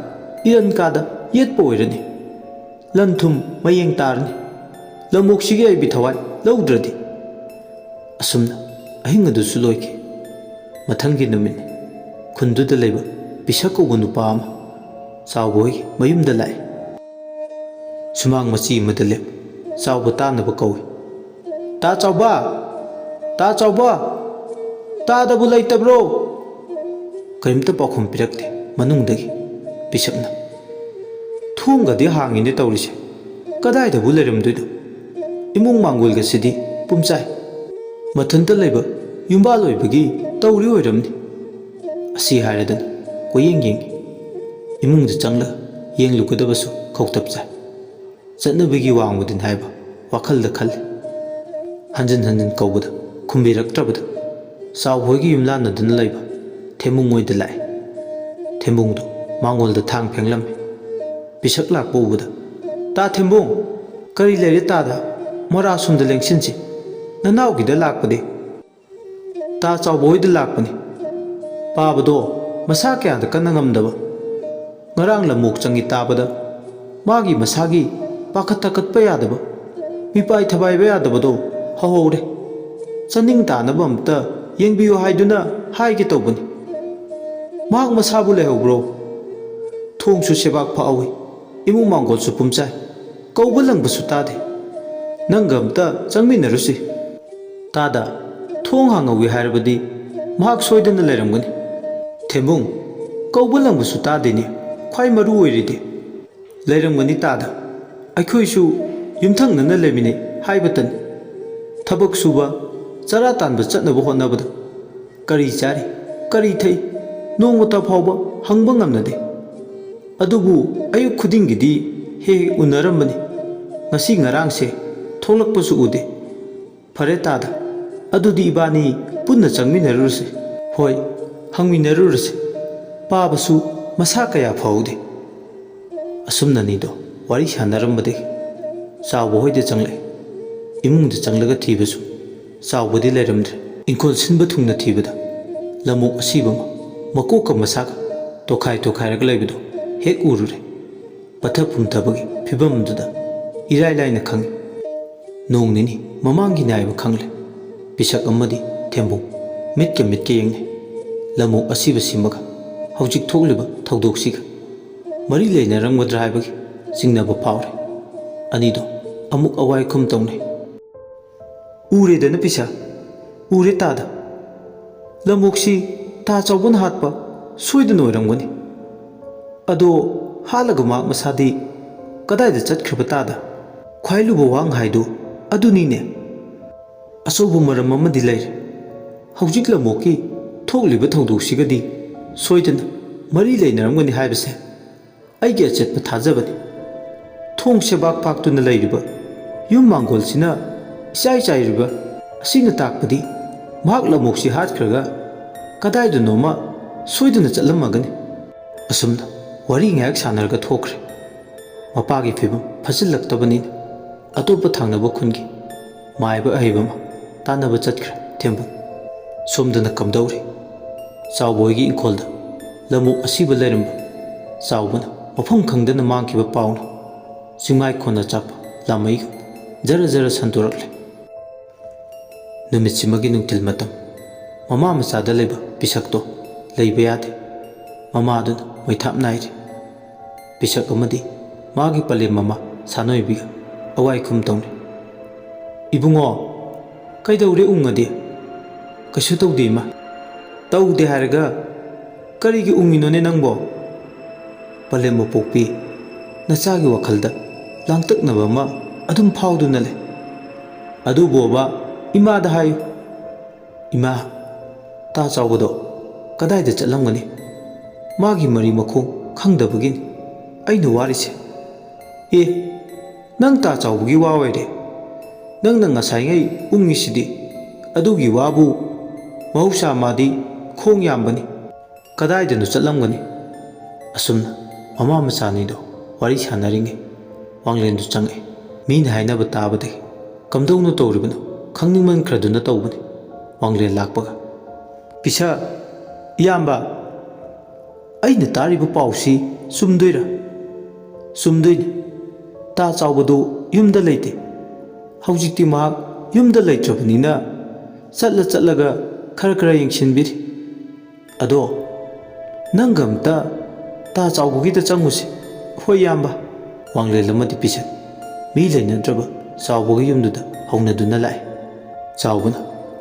ꯏꯔꯟ ꯀꯥꯗ ꯌꯦꯠꯄ ꯑꯣꯏꯔꯅꯤ꯫ ꯂꯟ ꯊꯨꯝ ꯃꯌꯦꯡ ꯇꯥꯔꯅꯤ ꯂꯝꯑꯣꯛꯁꯤꯒꯤ ꯌꯥꯏꯕꯤ ꯊꯋꯥꯏ ꯂꯧꯗ꯭ꯔꯗꯤ꯫ ꯑꯁꯨꯝꯅ ꯑꯍꯤꯡ ꯑꯗꯨꯁꯨ ꯂꯣꯏꯈꯤ꯫ ꯃꯊꯪꯒꯤ ꯅꯨꯃꯤꯠꯅꯤ꯫ ꯈꯨꯟꯗꯨꯗ ꯂꯩꯕ ꯄꯤꯁꯛ ꯀꯧꯕ ꯅꯨꯄꯥ ꯑꯃ ꯆꯥꯎꯕ ꯍꯣꯏꯒꯤ ꯃꯌꯨꯝꯗ ꯂꯥꯛꯏ꯫ ꯁꯨꯃꯥꯡ ꯃꯆꯤ ꯑꯃꯗ ꯂꯦꯞ ꯆꯥꯎꯕ ꯇꯥꯅꯕ ꯀꯧꯏ꯫ ꯇꯥ ꯆꯥꯎꯕ! ꯇꯥ ꯆꯥꯎꯕ! ꯇꯥꯗꯕꯨ ꯂꯩꯇꯕ꯭ꯔꯣ? ꯀꯔꯤꯝꯇ ꯄꯥꯎꯈꯨꯝ ꯄꯤꯔꯛꯇꯦ ꯃꯅꯨꯡꯗꯒꯤ꯫ ꯄꯤꯁꯛꯅ ꯊꯣꯡꯒꯗꯤ ꯍꯥꯡꯉꯤꯅꯦ ꯇꯧꯔꯤꯁꯦ ꯀꯗꯥꯏꯗꯕꯨ ꯂꯩꯔꯝꯗꯣꯏꯅꯣ? ꯏꯃꯨꯡ ꯃꯥꯡꯒꯣꯜꯒꯁꯤꯗꯤ ꯄꯨꯝꯆꯥꯏ꯫ ꯃꯊꯟꯇ ꯂꯩꯕ ꯌꯨꯝꯕꯥꯜ ꯑꯣꯏꯕꯒꯤ ꯇꯧꯔꯤ ꯑꯣꯏꯔꯝꯅꯤ꯫ ꯑꯁꯤ ꯍꯥꯏꯔꯗꯅ ꯀꯣꯏꯌꯦꯡ ꯌꯦꯡꯉꯤ꯫ ꯏꯃꯨꯡꯗ ꯆꯪꯂꯒ ꯌꯦꯡꯂꯨꯒꯗꯕꯁꯨ ꯈꯧꯇꯛ ꯆꯥꯏ꯫ ꯆꯠꯅꯕꯤꯒꯤ ꯋꯥꯡꯃꯗꯅꯤ ꯍꯥꯏꯕ ꯋꯥꯈꯜꯗ ꯈꯜꯂꯤ꯫ ꯍꯟꯖꯤꯟ ꯍꯟꯖꯤꯟ ꯀꯧꯕꯗ ꯈꯨꯝꯕꯤꯔꯛꯇ꯭ꯔꯕꯗ ꯆꯥꯎꯕ ꯍꯣꯏꯒꯤ ꯌꯨꯝꯂꯥꯟꯅꯗꯨꯅ ꯂꯩꯕ ꯊꯦꯝꯕꯨꯡ ꯍꯣꯏꯗ ꯂꯥꯛꯏ꯫ ꯊꯦꯝꯕꯨꯡꯗꯨ ꯃꯥꯡꯒꯣꯜꯗ ꯊꯥꯡ ꯐꯦꯡꯂꯝꯃꯤ꯫ ꯄꯤꯁꯛ ꯂꯥꯛꯄ ꯎꯕꯗ ꯇꯥ ꯊꯦꯝꯕꯨꯡ ꯀꯔꯤ ꯂꯩꯔꯦ ꯇꯥꯗ ꯃꯣꯔꯥ ꯁꯣꯝꯗ ꯂꯦꯡꯁꯤꯟꯁꯤ ꯅꯅꯥꯎꯒꯤꯗ ꯂꯥꯛꯄꯗꯤ ꯇꯥ ꯆꯥꯎꯕ ꯍꯣꯏꯗ ꯂꯥꯛꯄꯅꯤ ꯄꯥꯕꯗꯣ ꯃꯁꯥ ꯀꯌꯥꯗ ꯀꯟꯅ ꯉꯝꯗꯕ ꯉꯔꯥꯡ ꯂꯃꯣꯛ ꯆꯪꯉꯤ ꯇꯥꯕꯗ ꯃꯥꯒꯤ ꯃꯁꯥꯒꯤ ꯄꯥꯈꯠ ꯊꯀꯠꯄ ꯌꯥꯗꯕ ꯃꯤꯄꯥꯏ ꯊꯕꯥꯏꯕ ꯌꯥꯗꯕꯗꯣ ꯍꯧꯍꯧꯔꯦ ꯆꯥꯅꯤꯡ ꯇꯥꯅꯕ ꯑꯝꯇ ꯌꯦꯡꯕꯤꯌꯨ ꯍꯥꯏꯗꯨꯅ ꯍꯥꯏꯒꯦ ꯇꯧꯕꯅꯤ ꯃꯍꯥꯛ ꯃꯁꯥꯕꯨ ꯂꯩꯍꯧꯕ꯭ꯔꯣ ꯊꯣꯡꯁꯨ ꯁꯦꯕꯥꯛ ꯐꯥꯎꯏ ꯏꯃꯨꯡ ꯃꯥꯡꯒꯣꯜꯁꯨ ꯄꯨꯝꯆꯥꯏ ꯀꯧꯕ ꯂꯪꯕꯁꯨ ꯇꯥꯗꯦ ꯅꯪꯒ ꯑꯝꯇ ꯆꯪꯃꯤꯟꯅꯔꯨꯁꯤ ꯇꯥꯗ ꯊꯣꯡ ꯍꯥꯡꯍꯧꯏ ꯍꯥꯏꯔꯕꯗꯤ ꯃꯍꯥꯛ ꯁꯣꯏꯗꯅ ꯂꯩꯔꯝꯒꯅꯤ ꯊꯦꯝꯕꯨꯡ ꯀꯧꯕ ꯂꯪꯕꯁꯨ ꯇꯥꯗꯦꯅꯦ ꯈ꯭ꯋꯥꯏ ꯃꯔꯨ ꯑꯣꯏꯔꯤꯗꯤ ꯂꯩꯔꯝꯒꯅꯤ ꯇꯥꯗ ꯑꯩꯈꯣꯏꯁꯨ ꯌꯨꯝꯊꯪꯅꯅ ꯂꯩꯃꯤꯟꯅꯩ ꯍꯥꯏꯕꯇꯅꯤ ꯊꯕꯛ ꯁꯨꯕ ꯆꯔꯥ ꯇꯥꯟꯕ ꯆꯠꯅꯕ ꯍꯣꯠꯅꯕꯗ ꯀꯔꯤ ꯆꯥꯔꯤ ꯀꯔꯤ ꯊꯛꯏ ꯅꯣꯡꯃꯇ ꯐꯥꯎꯕ ꯍꯪꯕ ꯉꯝꯅꯗꯦ ꯑꯗꯨꯕꯨ ꯑꯌꯨꯛ ꯈꯨꯗꯤꯡꯒꯤꯗꯤ ꯍꯦꯛ ꯍꯦꯛ ꯎꯅꯔꯝꯕꯅꯤ ꯉꯁꯤ ꯉꯔꯥꯡꯁꯦ ꯊꯣꯛꯂꯛꯄꯁꯨ ꯎꯗꯦ ꯐꯔꯦ ꯇꯥꯗ ꯑꯗꯨꯗꯤ ꯏꯕꯥꯅꯤ ꯄꯨꯟꯅ ꯆꯪꯃꯤꯟꯅꯔꯨꯔꯁꯤ ꯍꯣꯏ ꯍꯪꯃꯤꯟꯅꯔꯨꯔꯁꯤ ꯄꯥꯕꯁꯨ ꯃꯁꯥ ꯀꯌꯥ ꯐꯍꯧꯗꯦ ꯑꯁꯨꯝꯅꯅꯤꯗꯣ ꯋꯥꯔꯤ ꯁꯥꯟꯅꯔꯝꯕꯗꯒꯤ ꯆꯥꯎꯕ ꯍꯣꯏꯗ ꯆꯪꯂꯛꯏ ꯏꯃꯨꯡꯗ ꯆꯪꯂꯒ ꯊꯤꯕꯁꯨ ꯆꯥꯎꯕꯗꯤ ꯂꯩꯔꯝꯗ꯭ꯔꯦ ꯏꯪꯈꯣꯜ ꯁꯤꯟꯕ ꯊꯨꯡꯅ ꯊꯤꯕꯗ ꯂꯃꯣꯛ ꯑꯁꯤꯕ ꯑꯃ ꯃꯀꯣꯛꯀ ꯃꯁꯥꯒ ꯇꯣꯈꯥꯏ ꯇꯣꯈꯥꯏꯔꯒ ꯂꯩꯕꯗꯨ ꯍꯦꯛ ꯎꯔꯨꯔꯦ ꯄꯠꯊ ꯄꯨꯝꯊꯕꯒꯤ ꯐꯤꯕꯝꯗꯨꯗ ꯏꯔꯥꯏ ꯂꯥꯏꯅ ꯈꯪꯉꯤ ꯅꯣꯡ ꯅꯤꯅꯤ ꯃꯃꯥꯡꯒꯤꯅꯤ ꯍꯥꯏꯕ ꯈꯪꯂꯦ ꯄꯤꯁꯛ ꯑꯃꯗꯤ ꯊꯦꯝꯕꯨꯡ ꯃꯤꯠꯀ ꯌꯦꯡꯅꯩ ꯂꯃꯣꯛ ꯑꯁꯤꯕꯁꯤꯃꯒ ꯍꯧꯖꯤꯛ ꯊꯣꯛꯂꯤꯕ ꯊꯧꯗꯣꯛꯁꯤꯒ ꯃꯔꯤ ꯂꯩꯅꯔꯝꯒꯗ꯭ꯔꯥ ꯍꯥꯏꯕꯒꯤ ꯆꯤꯡꯅꯕ ꯐꯥꯎꯔꯦ ꯑꯅꯤꯗꯣ ꯑꯃꯨꯛ ꯑꯋꯥꯏ ꯈꯨꯝ ꯇꯧꯅꯩ ꯎꯔꯦꯗꯅ ꯄꯤꯁꯥ ꯎꯔꯦ ꯇꯥꯗ ꯂꯃꯣꯛꯁꯤ ꯇꯥ ꯆꯥꯎꯕꯅ ꯍꯥꯠꯄ ꯁꯣꯏꯗꯅ ꯑꯣꯏꯔꯝꯒꯅꯤ ꯑꯗꯣ ꯍꯥꯠꯂꯒ ꯃꯍꯥꯛ ꯃꯁꯥꯗꯤ ꯀꯗꯥꯏꯗ ꯆꯠꯈ꯭ꯔꯕ ꯇꯥꯗ ꯈ꯭ꯋꯥꯏ ꯂꯨꯕ ꯋꯥꯍꯪ ꯍꯥꯏꯗꯨ ꯑꯗꯨꯅꯤꯅꯦ ꯑꯆꯧꯕ ꯃꯔꯝ ꯑꯃꯗꯤ ꯂꯩꯔꯦ ꯍꯧꯖꯤꯛ ꯂꯃꯣꯛꯀꯤ ꯊꯣꯛꯂꯤꯕ ꯊꯧꯗꯣꯛꯁꯤꯒꯗꯤ ꯁꯣꯏꯗꯅ ꯃꯔꯤ ꯂꯩꯅꯔꯝꯒꯅꯤ ꯍꯥꯏꯕꯁꯦ ꯑꯩꯒꯤ ꯑꯆꯦꯠꯄ ꯊꯥꯖꯕꯅꯤ ꯊꯣꯡ ꯁꯦꯕꯥꯛ ꯐꯥꯛꯇꯨꯅ ꯂꯩꯔꯤꯕ ꯌꯨꯝ ꯃꯥꯡꯒꯣꯜꯁꯤꯅ ꯏꯆꯥꯏ ꯆꯥꯏꯔꯤꯕ ꯑꯁꯤꯅ ꯇꯥꯛꯄꯗꯤ ꯃꯍꯥꯛ ꯂꯃꯣꯛꯁꯤ ꯍꯥꯠꯈ꯭ꯔꯒ ꯀꯗꯥꯏꯗꯅꯣꯃ ꯁꯣꯏꯗꯅ ꯆꯠꯂꯝꯃꯒꯅꯤ ꯑꯁꯨꯝꯅ ꯋꯥꯔꯤ ꯉꯥꯏꯍꯥꯛ ꯁꯥꯟꯅꯔꯒ ꯊꯣꯛꯈ꯭ꯔꯦ ꯃꯄꯥꯒꯤ ꯐꯤꯕꯝ ꯐꯆꯜꯂꯛꯇꯕꯅꯤꯅ ꯑꯇꯣꯞꯄ ꯊꯪꯅꯕ ꯈꯨꯟꯒꯤ ꯃꯥꯏꯕ ꯑꯍꯩꯕ ꯑꯃ ꯇꯥꯟꯅꯕ ꯆꯠꯈ꯭ꯔꯦ ꯊꯦꯝꯕꯨꯡ ꯁꯣꯝꯗꯅ ꯀꯝꯗꯧꯔꯤ ꯆꯥꯎꯕ ꯍꯣꯏꯒꯤ ꯏꯪꯈꯣꯜꯗ ꯂꯃꯣꯛ ꯑꯁꯤꯕ ꯂꯩꯔꯝꯕ ꯆꯥꯎꯕꯅ ꯃꯐꯝ ꯈꯪꯗꯅ ꯃꯥꯡꯈꯤꯕ ꯄꯥꯎꯅ ꯆꯤꯡꯃꯥꯏ ꯈꯣꯟꯅ ꯆꯥꯛꯄ ꯂꯥꯃꯩꯒ ꯖꯔ ꯖꯔ ꯁꯟꯗꯣꯔꯛꯂꯦ ꯅꯨꯃꯤꯠꯁꯤꯃꯒꯤ ꯅꯨꯡꯊꯤꯜ ꯃꯇꯝ ꯃꯃꯥ ꯃꯆꯥꯗ ꯂꯩꯕ ꯄꯤꯁꯛꯇꯣ ꯂꯩꯕ ꯌꯥꯗꯦ ꯃꯃꯥꯗꯨꯅ ꯃꯩꯊꯥꯞ ꯅꯥꯏꯔꯤ ꯄꯤꯁꯛ ꯑꯃꯗꯤ ꯃꯥꯒꯤ ꯄꯂꯦꯝ ꯃꯃꯥ ꯁꯥꯅꯣꯏꯕꯤꯒ ꯑꯋꯥꯏꯈꯨꯝ ꯇꯧꯅꯩ ꯏꯕꯨꯡꯉꯣ ꯀꯩꯗꯧꯔꯦ ꯎꯪꯉꯗꯤ ꯀꯩꯁꯨ ꯇꯧꯗꯦ ꯏꯃꯥ ꯇꯧꯗꯦ ꯍꯥꯏꯔꯒ ꯀꯔꯤꯒꯤ ꯎꯪꯉꯤꯅꯣꯅꯦ ꯅꯪꯕꯣ ꯄꯂꯦꯝ ꯃꯄꯣꯛꯄꯤ ꯅꯆꯥꯒꯤ ꯋꯥꯈꯜꯗ ꯂꯥꯡꯇꯛꯅꯕ ꯑꯃ ꯑꯗꯨꯝ ꯐꯥꯎꯗꯨꯅ ꯂꯩ ꯑꯗꯨꯕꯣꯕ ꯏꯃꯥꯗ ꯍꯥꯏꯌꯨ ꯏꯃꯥ ꯇꯥ ꯆꯥꯎꯕꯗꯣ ꯀꯗꯥꯏꯗ ꯆꯠꯂꯝꯒꯅꯤ ꯃꯥꯒꯤ ꯃꯔꯤ ꯃꯈꯣꯡ ꯈꯪꯗꯕꯒꯤꯅꯤ ꯑꯩꯅ ꯋꯥꯔꯤꯁꯦ ꯑꯦ ꯅꯪ ꯇꯥ ꯆꯥꯎꯕꯒꯤ ꯋꯥ ꯑꯣꯏꯔꯦ ꯅꯪꯅ ꯉꯁꯥꯏꯉꯩ ꯎꯪꯉꯤꯁꯤꯗꯤ ꯑꯗꯨꯒꯤ ꯋꯥꯕꯨ ꯃꯍꯧꯁꯥ ꯃꯥꯗꯤ ꯈꯣꯡ ꯌꯥꯝꯕꯅꯤ ꯀꯗꯥꯏꯗꯅꯣ ꯆꯠꯂꯝꯒꯅꯤ ꯑꯁꯨꯝꯅ ꯃꯃꯥ ꯃꯆꯥꯅꯤꯗꯣ ꯋꯥꯔꯤ ꯁꯥꯟꯅꯔꯤꯉꯩ ꯋꯥꯡꯂꯦꯟꯗꯨ ꯆꯪꯉꯛꯏ ꯃꯤꯅ ꯍꯥꯏꯅꯕ ꯇꯥꯕꯗꯒꯤ ꯀꯝꯗꯧꯅ ꯇꯧꯔꯤꯕꯅꯣ ꯈꯪꯅꯤꯡꯃꯟꯈ꯭ꯔꯗꯨꯅ ꯇꯧꯕꯅꯤ ꯋꯥꯡꯂꯦꯟ ꯂꯥꯛꯄꯒ ꯄꯤꯁꯥ ꯏꯌꯥꯝꯕ ꯑꯩꯅ ꯇꯥꯔꯤꯕ ꯄꯥꯎꯁꯤ ꯆꯨꯝꯗꯣꯏꯔꯥ ꯆꯨꯝꯗꯣꯏꯅꯤ ꯇꯥ ꯆꯥꯎꯕꯗꯨ ꯌꯨꯝꯗ ꯂꯩꯇꯦ ꯍꯧꯖꯤꯛꯇꯤ ꯃꯍꯥꯛ ꯌꯨꯝꯗ ꯂꯩꯇ꯭ꯔꯕꯅꯤꯅ ꯆꯠꯂꯒ ꯈꯔ ꯌꯦꯡꯁꯤꯟꯕꯤꯔꯤ ꯑꯗꯣ ꯅꯪꯒ ꯑꯝꯇ ꯇꯥ ꯆꯥꯎꯕꯒꯤꯗ ꯆꯪꯉꯨꯁꯤ ꯍꯣꯏ ꯏꯌꯥꯝꯕ ꯋꯥꯡꯂꯦꯟ ꯑꯃꯗꯤ ꯄꯤꯁꯛ ꯃꯤ ꯂꯩꯅꯗ꯭ꯔꯕ ꯆꯥꯎꯕꯒꯤ ꯌꯨꯝꯗꯨꯗ ꯍꯧꯅꯗꯨꯅ ꯂꯥꯛꯏ ꯆꯥꯎꯕꯅ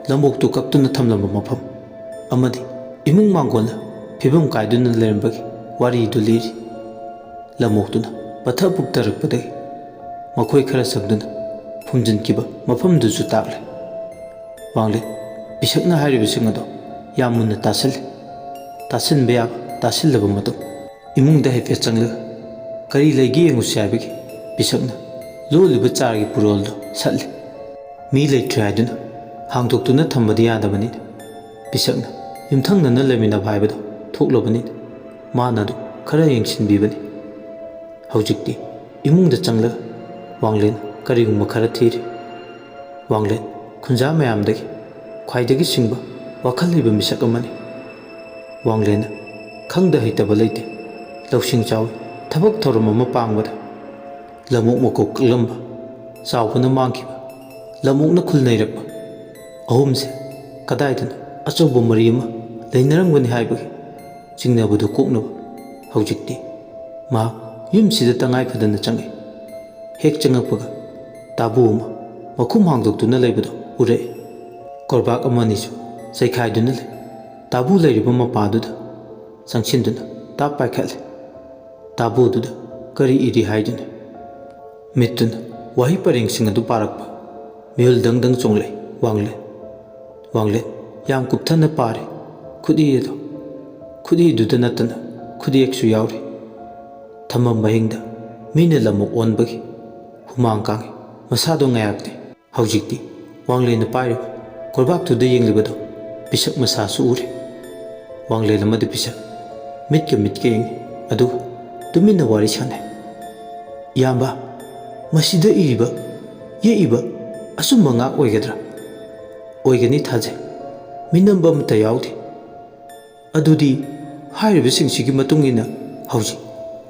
ꯂꯝꯕꯣꯛꯇꯨ ꯀꯛꯇꯨꯅ ꯊꯝꯂꯝꯕ ꯃꯐꯝ ꯑꯃꯗꯤ ꯏꯃꯨꯡ ꯃꯥꯡꯒꯣꯜꯅ ꯐꯤꯕꯝ ꯀꯥꯏꯗꯨꯅ ꯂꯩꯔꯝꯕꯒꯤ ꯋꯥꯔꯤꯗꯨ ꯂꯤꯔꯤ ꯂꯝꯕꯣꯛꯇꯨꯅ ꯄꯠꯊ ꯄꯨꯛꯊꯔꯛꯄꯗꯒꯤ ꯃꯈꯣꯏ ꯈꯔ ꯆꯪꯗꯨꯅ ꯐꯨꯝꯖꯤꯟꯈꯤꯕ ꯃꯐꯝꯗꯨꯁꯨ ꯇꯥꯛꯂꯦ ꯋꯥꯡꯂꯦꯟ ꯄꯤꯁꯛꯅ ꯍꯥꯏꯔꯤꯕꯁꯤꯡ ꯑꯗꯣ ꯌꯥꯝ ꯃꯨꯟꯅ ꯇꯥꯁꯤꯜꯂꯤ ꯇꯥꯁꯤꯟꯕ ꯌꯥꯕ ꯇꯥꯁꯤꯜꯂꯕ ꯃꯇꯨꯡ ꯏꯃꯨꯡꯗ ꯍꯥꯏꯐꯦꯠ ꯆꯪꯂꯒ ꯀꯔꯤ ꯂꯩꯒꯦ ꯌꯦꯡꯉꯨꯁꯤ ꯍꯥꯏꯕꯒꯤ ꯄꯤꯁꯛꯅ ꯂꯣꯜꯂꯤꯕ ꯆꯥꯔꯒꯤ ꯄꯨꯔꯣꯜꯗꯣ ꯁꯠꯂꯤ ꯃꯤ ꯂꯩꯇ꯭ꯔꯦ ꯍꯥꯏꯗꯨꯅ ꯍꯥꯡꯗꯣꯛꯇꯨꯅ ꯊꯝꯕꯗꯤ ꯌꯥꯗꯕꯅꯤꯅ ꯄꯤꯁꯛꯅ ꯌꯨꯝꯊꯪꯅꯅ ꯂꯩꯃꯤꯟꯅꯕ ꯍꯥꯏꯕꯗꯣ ꯊꯣꯛꯂꯕꯅꯤꯅ ꯃꯥꯅ ꯑꯗꯨ ꯈꯔ ꯌꯦꯡꯁꯤꯟꯕꯤꯕꯅꯤ ꯍꯧꯖꯤꯛꯇꯤ ꯏꯃꯨꯡꯗ ꯆꯪꯂꯒ ꯋꯥꯡꯂꯦꯟ ꯀꯔꯤꯒꯨꯝꯕ ꯈꯔ ꯊꯤꯔꯤ꯫ ꯋꯥꯡꯂꯦꯟ ꯈꯨꯟꯖꯥ ꯃꯌꯥꯝꯗꯒꯤ ꯈ꯭ꯋꯥꯏꯗꯒꯤ ꯁꯤꯡꯕ ꯋꯥꯈꯜ ꯂꯩꯕ ꯃꯤꯁꯛ ꯑꯃꯅꯤ꯫ ꯋꯥꯡꯂꯦꯟꯅ ꯈꯪꯗ ꯍꯩꯇꯕ ꯂꯩꯇꯦ, ꯂꯧꯁꯤꯡ ꯆꯥꯎꯏ, ꯊꯕꯛ ꯊꯧꯔꯝ ꯑꯃ ꯄꯥꯡꯕꯗ ꯂꯝꯑꯣꯛ ꯃꯀꯣꯛ ꯀꯛꯂꯝꯕ, ꯆꯥꯎꯕꯅ ꯃꯥꯡꯈꯤꯕ, ꯂꯝꯑꯣꯛꯅ ꯈꯨꯜ ꯅꯩꯔꯛꯄ, ꯑꯍꯨꯝꯁꯦ ꯀꯗꯥꯏꯗꯅꯣ ꯑꯆꯧꯕ ꯃꯔꯤ ꯑꯃ ꯂꯩꯅꯔꯝꯒꯅꯤ ꯍꯥꯏꯕꯒꯤ ꯆꯤꯡꯅꯕꯗꯨ ꯀꯣꯛꯅꯕ ꯍꯧꯖꯤꯛꯇꯤ ꯃꯍꯥꯛ ꯌꯨꯝꯁꯤꯗ ꯇꯉꯥꯏ ꯐꯗꯅ ꯆꯪꯉꯤ꯫ ꯍꯦꯛ ꯆꯪꯉꯛꯄꯒ ꯇꯥꯕꯨ ꯑꯃ ꯃꯈꯨꯝ ꯍꯥꯡꯗꯣꯛꯇꯨꯅ ꯂꯩꯕꯗꯨ ꯎꯔꯛꯏ꯫ ꯀꯣꯔꯕꯥꯛ ꯑꯃ ꯑꯅꯤꯁꯨ ꯆꯩꯈꯥꯏꯗꯨꯅ ꯂꯩ꯫ ꯇꯥꯕꯨ ꯂꯩꯔꯤꯕ ꯃꯄꯥꯗꯨꯗ ꯆꯪꯁꯤꯟꯗꯨꯅ ꯇꯥꯞ ꯄꯥꯏꯈꯠꯂꯦ꯫ ꯇꯥꯕꯨꯗꯨꯗ ꯀꯔꯤ ꯏꯔꯤ ꯍꯥꯏꯗꯨꯅ ꯃꯤꯠꯇꯨꯅ ꯋꯥꯍꯩ ꯄꯔꯦꯡꯁꯤꯡ ꯑꯗꯨ ꯄꯥꯔꯛꯄ ꯃꯤꯍꯨꯜ ꯗꯪ ꯆꯣꯡꯂꯛꯏ ꯋꯥꯡꯂꯦꯟ꯫ ꯋꯥꯡꯂꯦꯟ ꯌꯥꯝ ꯀꯨꯞꯊꯅ ꯄꯥꯔꯦ ꯈꯨꯠꯏ ꯑꯗꯨ꯫ ꯈꯨꯠꯏꯗꯨꯗ ꯅꯠꯇꯅ ꯈꯨꯠꯌꯦꯛꯁꯨ ꯌꯥꯎꯔꯤ꯫ ꯊꯝꯕꯝ ꯃꯍꯤꯡꯗ ꯃꯤꯅ ꯂꯝꯑꯣꯛ ꯑꯣꯟꯕꯒꯤ ꯍꯨꯃꯥꯡ ꯀꯥꯡꯏ, ꯃꯁꯥꯗꯣ ꯉꯌꯥꯛꯇꯦ꯫ ꯍꯧꯖꯤꯛꯇꯤ ꯋꯥꯡꯂꯦꯟꯅ ꯄꯥꯏꯔꯤꯕ ꯀꯣꯔꯕꯥꯛꯇꯨꯗ ꯌꯦꯡꯂꯤꯕꯗꯣ ꯄꯤꯁꯛ ꯃꯁꯥꯁꯨ ꯎꯔꯦ꯫ ꯋꯥꯡꯂꯦꯟ ꯑꯃꯗꯤ ꯄꯤꯁꯛ ꯃꯤꯠꯀ ꯌꯦꯡꯉꯤ, ꯑꯗꯨꯒ ꯇꯨꯃꯤꯟꯅ ꯋꯥꯔꯤ ꯁꯥꯟꯅꯩ꯫ ꯏꯌꯥꯝꯕ, ꯃꯁꯤꯗ ꯏꯔꯤꯕ ꯌꯦꯛꯏꯕ ꯑꯆꯨꯝꯕ ꯉꯥꯛ ꯑꯣꯏꯒꯗ꯭ꯔꯥ? ꯑꯣꯏꯒꯅꯤ ꯊꯥꯖꯩ, ꯃꯤꯅꯝꯕ ꯑꯃꯠꯇ ꯌꯥꯎꯗꯦ꯫ ꯑꯗꯨꯗꯤ ꯍꯥꯏꯔꯤꯕꯁꯤꯡꯁꯤꯒꯤ ꯃꯇꯨꯡ ꯏꯟꯅ ꯍꯧꯖꯤꯛ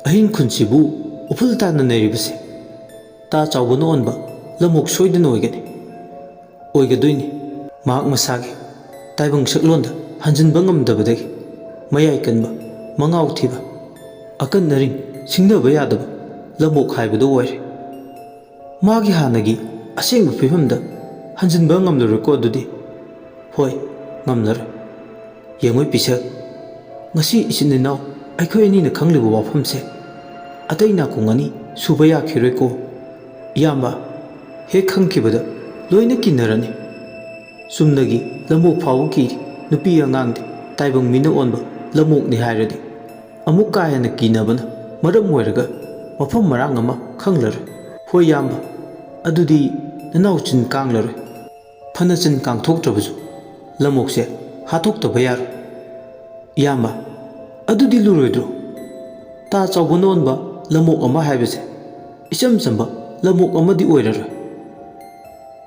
ꯑꯍꯤꯡ ꯈꯨꯟꯁꯤꯕꯨ ꯎꯐꯨꯜ ꯇꯥꯟꯅ ꯅꯩꯔꯤꯕꯁꯦ ꯇꯥ ꯆꯥꯎꯕꯅ ꯑꯣꯟꯕ ꯂꯝꯑꯣꯛ ꯁꯣꯏꯗꯅ ꯑꯣꯏꯒꯅꯤ꯫ ꯑꯣꯏꯒꯗꯣꯏꯅꯤ꯫ ꯃꯍꯥꯛ ꯃꯁꯥꯒꯤ ꯇꯥꯏꯕꯪ ꯁꯛꯂꯣꯟꯗ ꯍꯟꯖꯤꯟꯕ ꯉꯝꯗꯕꯗꯒꯤ ꯃꯌꯥꯏ ꯀꯟꯕ, ꯃꯉꯥꯎ ꯊꯤꯕ, ꯑꯀꯟ ꯑꯔꯤꯡ ꯁꯤꯡꯅꯕ ꯌꯥꯗꯕ ꯂꯝꯑꯣꯛ ꯍꯥꯏꯕꯗꯨ ꯑꯣꯏꯔꯦ꯫ ꯃꯥꯒꯤ ꯍꯥꯟꯅꯒꯤ ꯑꯁꯦꯡꯕ ꯐꯤꯕꯝꯗ ꯍꯟꯖꯤꯟꯕ ꯉꯝꯂꯔꯣꯏꯀꯣ ꯑꯗꯨꯗꯤ? ꯍꯣꯏ, ꯉꯝꯂꯔꯣꯏ꯫ ꯌꯦꯡꯉꯣꯏ ꯄꯤꯁꯛ, ꯉꯁꯤ ꯏꯆꯤꯟ ꯏꯅꯥꯎ ꯑꯩꯈꯣꯏ ꯑꯅꯤꯅ ꯈꯪꯂꯤꯕ ꯋꯥꯐꯝꯁꯦ ꯑꯇꯩ ꯅꯥꯀꯣꯡ ꯑꯅꯤ ꯁꯨꯕ ꯌꯥꯈꯤꯔꯣꯏꯀꯣ꯫ ꯏꯌꯥꯝꯕ ꯍꯦꯛ ꯈꯪꯈꯤꯕꯗ ꯂꯣꯏꯅ ꯀꯤꯅꯔꯅꯤ꯫ ꯆꯨꯝꯅꯒꯤ ꯂꯝꯑꯣꯛ ꯐꯥꯎꯕ ꯀꯤꯔꯤ ꯅꯨꯄꯤ ꯑꯉꯥꯡꯗꯤ ꯇꯥꯏꯕꯪ ꯃꯤꯅ ꯑꯣꯟꯕ ꯂꯝꯑꯣꯛꯅꯤ ꯍꯥꯏꯔꯗꯤ ꯑꯃꯨꯛ ꯀꯥ ꯍꯦꯟꯅ ꯀꯤꯅꯕꯅ ꯃꯔꯝ ꯑꯣꯏꯔꯒ ꯃꯐꯝ ꯃꯔꯥꯡ ꯑꯃ ꯈꯪꯂꯔꯣꯏ꯫ ꯍꯣꯏ ꯏꯌꯥꯝꯕ, ꯑꯗꯨꯗꯤ ꯅꯅꯥꯎ ꯆꯤꯟ ꯀꯥꯡꯂꯔꯣꯏ꯫ ꯐꯅ ꯆꯤꯟ ꯀꯥꯡꯊꯣꯛꯇ꯭ꯔꯕꯁꯨ ꯂꯝꯑꯣꯛꯁꯦ ꯍꯥꯠꯇꯣꯛꯇꯕ ꯌꯥꯔꯣꯏ꯫ ꯏꯌꯥꯝꯕ, ꯑꯗꯨꯗꯤ ꯂꯨꯔꯣꯏꯗ꯭ꯔꯣ? ꯇꯥ ꯆꯥꯎꯕꯅ ꯑꯣꯟꯕ ꯂꯝꯑꯣꯛ ꯑꯃ ꯍꯥꯏꯕꯁꯦ ꯏꯆꯝ ꯆꯝꯕ ꯂꯝꯑꯣꯛ ꯑꯃꯗꯤ ꯑꯣꯏꯔꯔꯣꯏ꯫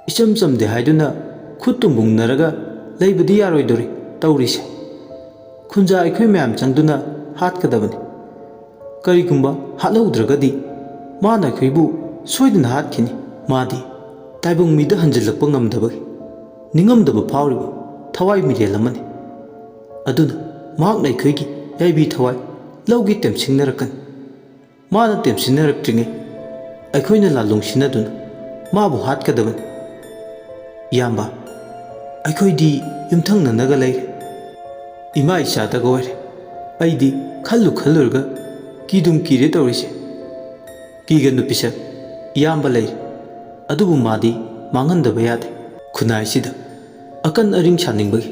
ꯏꯆꯝ ꯆꯝꯗꯦ ꯍꯥꯏꯗꯨꯅ ꯈꯨꯠ ꯇꯨꯝꯕꯨꯡꯅꯔꯒ ꯂꯩꯕꯗꯤ ꯌꯥꯔꯣꯏꯗꯣꯔꯤ ꯇꯧꯔꯤꯁꯦ꯫ ꯈꯨꯟꯖꯥ ꯑꯩꯈꯣꯏ ꯃꯌꯥꯝ ꯆꯪꯗꯨꯅ ꯍꯥꯠꯀꯗꯕꯅꯤ꯫ ꯀꯔꯤꯒꯨꯝꯕ ꯍꯥꯠꯍꯧꯗ꯭ꯔꯒꯗꯤ ꯃꯥꯅ ꯑꯩꯈꯣꯏꯕꯨ ꯁꯣꯏꯗꯅ ꯍꯥꯠꯈꯤꯅꯤ꯫ ꯃꯥꯗꯤ ꯇꯥꯏꯕꯪ ꯃꯤꯗ ꯍꯟꯖꯤꯜꯂꯛꯄ ꯉꯝꯗꯕꯒꯤ ꯅꯤꯡꯉꯝꯗꯕ ꯐꯥꯎꯔꯤꯕ ꯊꯋꯥꯏ ꯃꯤꯔꯦꯜ ꯑꯃꯅꯤ꯫ ꯑꯗꯨꯅ ꯃꯍꯥꯛꯅ ꯑꯩꯈꯣꯏꯒꯤ ꯌꯥꯏꯕꯤ ꯊꯋꯥꯏ ꯂꯧꯒꯦ ꯇꯦꯝꯁꯤꯟꯅꯔꯛꯀꯅꯤ꯫ ꯃꯥꯅ ꯇꯦꯝꯁꯤꯟꯅꯔꯛꯇ꯭ꯔꯤꯉꯩ ꯑꯩꯈꯣꯏꯅ ꯂꯥꯜꯂꯣꯡ ꯁꯤꯟꯅꯗꯨꯅ ꯃꯥꯕꯨ ꯍꯥꯠꯀꯗꯕꯅꯤ꯫ ꯏꯌꯥꯝꯕ, ꯑꯩꯈꯣꯏꯗꯤ ꯌꯨꯝꯊꯪꯅꯅꯒ ꯂꯩꯔꯦ, ꯏꯃꯥ ꯏꯆꯥꯗꯒ ꯑꯣꯏꯔꯦ꯫ ꯑꯩꯗꯤ ꯈꯜꯂꯨꯔꯒ ꯀꯤꯗꯨꯝ ꯀꯤꯔꯦ ꯇꯧꯔꯤꯁꯦ꯫ ꯀꯤꯒꯅꯨ ꯄꯤꯁꯛ, ꯏꯌꯥꯝꯕ ꯂꯩꯔꯤ꯫ ꯑꯗꯨꯕꯨ ꯃꯥꯗꯤ ꯃꯥꯡꯍꯟꯗꯕ ꯌꯥꯗꯦ꯫ ꯈꯨꯟꯅꯥꯏꯁꯤꯗ ꯑꯀꯟ ꯑꯔꯤꯡ ꯁꯥꯅꯤꯡꯕꯒꯤ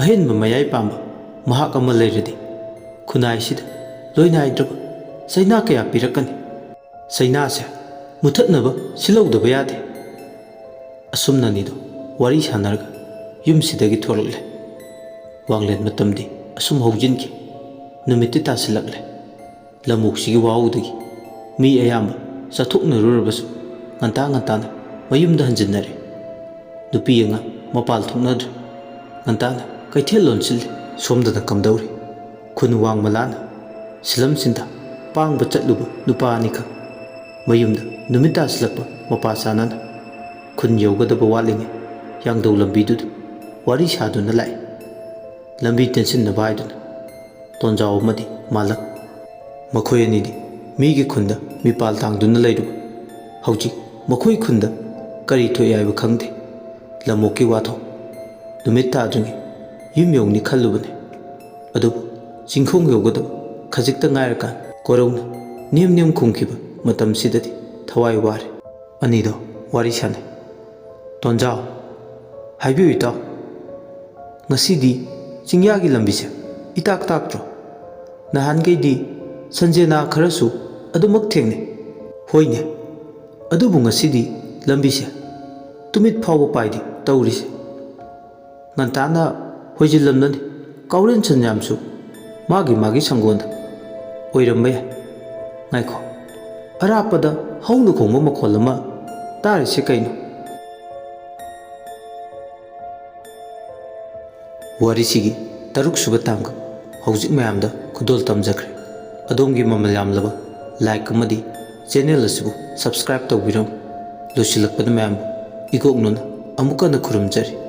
ꯑꯍꯦꯟꯕ ꯃꯌꯥꯏ ꯄꯥꯝꯕ ꯃꯍꯥꯛ ꯑꯃ ꯂꯩꯔꯗꯤ ꯈꯨꯟꯅꯥꯏꯁꯤꯗ ꯂꯣꯏꯅꯥꯏꯗ꯭ꯔꯕ ꯆꯩꯅꯥ ꯀꯌꯥ ꯄꯤꯔꯛꯀꯅꯤ꯫ ꯆꯩꯅꯥꯁꯦ ꯃꯨꯊꯠꯅꯕ ꯁꯤꯜꯍꯧꯗꯕ ꯌꯥꯗꯦ꯫ ꯑꯁꯨꯝꯅꯅꯤꯗꯣ ꯋꯥꯔꯤ ꯁꯥꯟꯅꯔꯒ ꯌꯨꯝꯁꯤꯗꯒꯤ ꯊꯣꯛꯂꯛꯂꯦ꯫ ꯋꯥꯡꯂꯦꯟ ꯃꯇꯝꯗꯤ ꯑꯁꯨꯝ ꯍꯧꯖꯤꯟꯈꯤ꯫ ꯅꯨꯃꯤꯠꯇꯤ ꯇꯥꯁꯤꯜꯂꯛꯂꯦ꯫ ꯂꯝꯑꯣꯛꯁꯤꯒꯤ ꯋꯥꯍꯧꯗꯒꯤ ꯃꯤ ꯑꯌꯥꯝꯕ ꯆꯠꯊꯣꯛꯅꯔꯨꯔꯕꯁꯨ ꯉꯟꯇꯥꯅ ꯃꯌꯨꯝꯗ ꯍꯟꯖꯤꯟꯅꯔꯦ꯫ ꯅꯨꯄꯤ ꯑꯉꯥꯡ ꯃꯄꯥꯜ ꯊꯣꯛꯅꯗ꯭ꯔꯦ꯫ ꯉꯟꯇꯥꯅ ꯀꯩꯊꯦꯜ ꯂꯣꯟꯁꯤꯜꯂꯤ꯫ ꯁꯣꯝꯗꯅ ꯀꯝꯗꯧꯔꯤ? ꯈꯨꯟ ꯋꯥꯡꯃ ꯂꯥꯟꯅ ꯁꯤꯂꯝ ꯁꯤꯟꯊꯥ ꯄꯥꯡꯕ ꯆꯠꯂꯨꯕ ꯅꯨꯄꯥ ꯑꯅꯤꯈꯛ ꯃꯌꯨꯝꯗ ꯅꯨꯃꯤꯠ ꯇꯥꯁꯤꯜꯂꯛꯄ ꯃꯄꯥ ꯆꯥꯅꯅ ꯈꯨꯟ ꯌꯧꯒꯗꯕ ꯋꯥꯠꯂꯤꯉꯩ ꯌꯥꯡꯗꯧ ꯂꯝꯕꯤꯗꯨꯗ ꯋꯥꯔꯤ ꯁꯥꯗꯨꯅ ꯂꯥꯛꯏ꯫ ꯂꯝꯕꯤ ꯇꯦꯟꯁꯤꯟꯅꯕ ꯍꯥꯏꯗꯨꯅ ꯇꯣꯟꯖꯥꯎ ꯑꯃꯗꯤ ꯃꯥꯂꯪ, ꯃꯈꯣꯏ ꯑꯅꯤꯗꯤ ꯃꯤꯒꯤ ꯈꯨꯟꯗ ꯃꯤꯄꯥꯜ ꯇꯥꯡꯗꯨꯅ ꯂꯩꯔꯨꯕ ꯍꯧꯖꯤꯛ ꯃꯈꯣꯏ ꯈꯨꯟꯗ ꯀꯔꯤ ꯊꯣꯛꯏ ꯍꯥꯏꯕ ꯈꯪꯗꯦ꯫ ꯂꯝꯑꯣꯛꯀꯤ ꯋꯥꯊꯣꯛ ꯅꯨꯃꯤꯠ ꯇꯥꯗ꯭ꯔꯤꯉꯩ ꯌꯨꯝ ꯌꯧꯅꯤ ꯈꯜꯂꯨꯕꯅꯤ, ꯑꯗꯨꯕꯨ ꯆꯤꯡꯈꯣꯡ ꯌꯧꯒꯗꯕ ꯈꯖꯤꯛꯇ ꯉꯥꯏꯔꯀꯥꯟ ꯀꯣꯔꯧꯅ ꯅꯦꯝ ꯈꯨꯝꯈꯤꯕ ꯃꯇꯝꯁꯤꯗꯗꯤ ꯊꯋꯥꯏ ꯋꯥꯔꯦ꯫ ꯑꯅꯤꯗꯣ ꯋꯥꯔꯤ ꯁꯥꯟꯅꯩ꯫ ꯇꯣꯟꯖꯥꯎ, ꯍꯥꯏꯕꯤꯌꯨ ꯏꯇꯥꯎ, ꯉꯁꯤꯗꯤ ꯆꯤꯡꯌꯥꯒꯤ ꯂꯝꯕꯤꯁꯦ ꯏꯇꯥꯛ ꯇꯥꯛꯇ꯭ꯔꯣ? ꯅꯍꯥꯟꯈꯩꯗꯤ ꯁꯟꯖꯦꯅꯥ ꯈꯔꯁꯨ ꯑꯗꯨꯃꯛ ꯊꯦꯡꯅꯩ꯫ ꯍꯣꯏꯅꯦ, ꯑꯗꯨꯕꯨ ꯉꯁꯤꯗꯤ ꯂꯝꯕꯤꯁꯦ ꯇꯨꯃꯤꯠ ꯐꯥꯎꯕ ꯄꯥꯏꯗꯦ ꯇꯧꯔꯤꯁꯦ꯫ ꯉꯟꯇꯥꯅ ꯍꯣꯏꯖꯤꯜꯂꯝꯂꯅꯤ꯫ ꯀꯥꯎꯔꯦꯟ ꯁꯟꯌꯥꯝꯁꯨ ꯃꯥꯒꯤ ꯁꯪꯒꯣꯟꯗ ꯑꯣꯏꯔꯝꯕ ꯌꯥꯏ꯫ ꯉꯥꯏꯈꯣ, ꯑꯔꯥꯞꯄꯗ ꯍꯧꯅ ꯈꯣꯡꯕ ꯃꯈꯣꯜ ꯑꯃ ꯇꯥꯔꯤꯁꯤ ꯀꯩꯅꯣ? ꯋꯥꯔꯤꯁꯤꯒꯤ ꯇꯔꯨꯛꯁꯨꯕ ꯇꯥꯡꯀꯛ ꯍꯧꯖꯤꯛ ꯃꯌꯥꯝꯗ ꯈꯨꯗꯣꯜ ꯇꯝꯖꯈ꯭ꯔꯦ꯫ ꯑꯗꯣꯝꯒꯤ ꯃꯃꯜ ꯌꯥꯝꯂꯕ ꯂꯥꯏꯛ ꯑꯃꯗꯤ ꯆꯦꯅꯦꯜ ꯑꯁꯤꯕꯨ ꯁꯕꯁꯀ꯭ꯔꯥꯏꯕ ꯇꯧꯕꯤꯔꯝꯃꯨ꯫ ꯂꯣꯏꯁꯤꯜꯂꯛꯄꯗ ꯃꯌꯥꯝꯕꯨ ꯏꯀꯣꯛꯅꯅ ꯑꯃꯨꯛ ꯍꯟꯅ ꯈꯨꯔꯨꯝꯖꯔꯤ꯫